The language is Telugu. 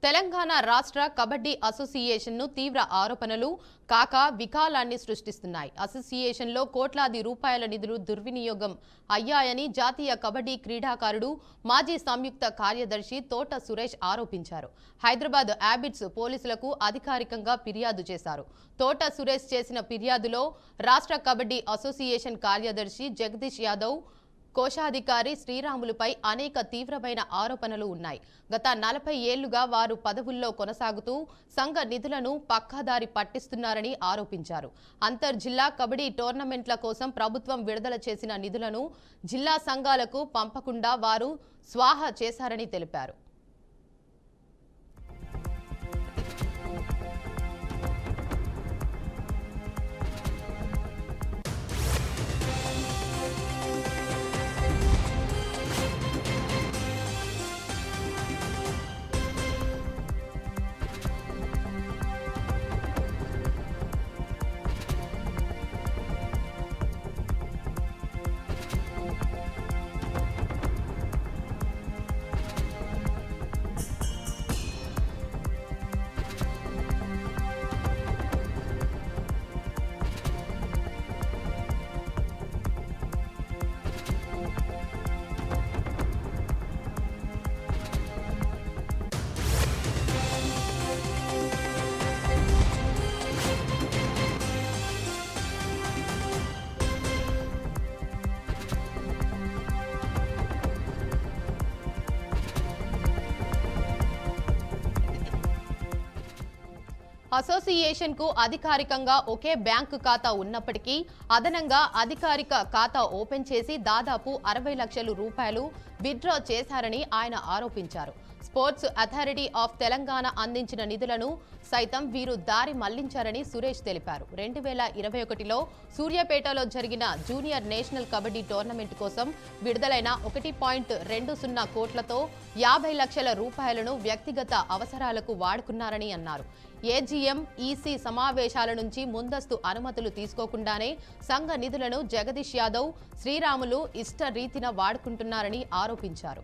తెలంగాణ రాష్ట్ర కబడ్డీ అసోసియేషన్ను తీవ్ర ఆరోపణలు కాక వికాలాన్ని సృష్టిస్తున్నాయి. అసోసియేషన్లో కోట్లాది రూపాయల నిధులు దుర్వినియోగం అయ్యాయని జాతీయ కబడ్డీ క్రీడాకారుడు మాజీ సంయుక్త కార్యదర్శి తోట సురేష్ ఆరోపించారు. హైదరాబాద్ యాబిట్స్ పోలీసులకు అధికారికంగా ఫిర్యాదు చేశారు. తోట సురేష్ చేసిన ఫిర్యాదులో రాష్ట్ర కబడ్డీ అసోసియేషన్ కార్యదర్శి జగదీష్ యాదవ్, కోశాధికారి శ్రీరాములుపై అనేక తీవ్రమైన ఆరోపణలు ఉన్నాయి. గత 40 ఏళ్లుగా వారు పదవుల్లో కొనసాగుతూ సంఘ నిధులను పక్కాదారి పట్టిస్తున్నారని ఆరోపించారు. అంతర్జిల్లా కబడ్డీ టోర్నమెంట్ల కోసం ప్రభుత్వం విడుదల చేసిన నిధులను జిల్లా సంఘాలకు పంపకుండా వారు స్వాహా చేశారని తెలిపారు. అసోసియేషన్ కు అధికారికంగా ఒకే బ్యాంకు ఖాతా ఉన్నప్పటికీ అదనంగా అధికారిక ఖాతా ఓపెన్ చేసి దాదాపు 60 లక్షల రూపాయలు విత్డ్రా చేశారని ఆయన ఆరోపించారు. స్పోర్ట్స్ అథారిటీ ఆఫ్ తెలంగాణ అందించిన నిధులను సైతం వీరు దారి మళ్లించారని సురేష్ తెలిపారు. 2021లో సూర్యాపేటలో జరిగిన జూనియర్ నేషనల్ కబడ్డీ టోర్నమెంట్ కోసం విడుదలైన 1.20 కోట్లతో 50 లక్షల రూపాయలను వ్యక్తిగత అవసరాలకు వాడుకున్నారని అన్నారు. ఏజీఎం, ఈసీ సమావేశాల నుంచి ముందస్తు అనుమతులు తీసుకోకుండానే సంఘ నిధులను జగదీష్ యాదవ్, శ్రీరాములు ఇష్ట రీతిన వాడుకుంటున్నారని ఆరోపించారు.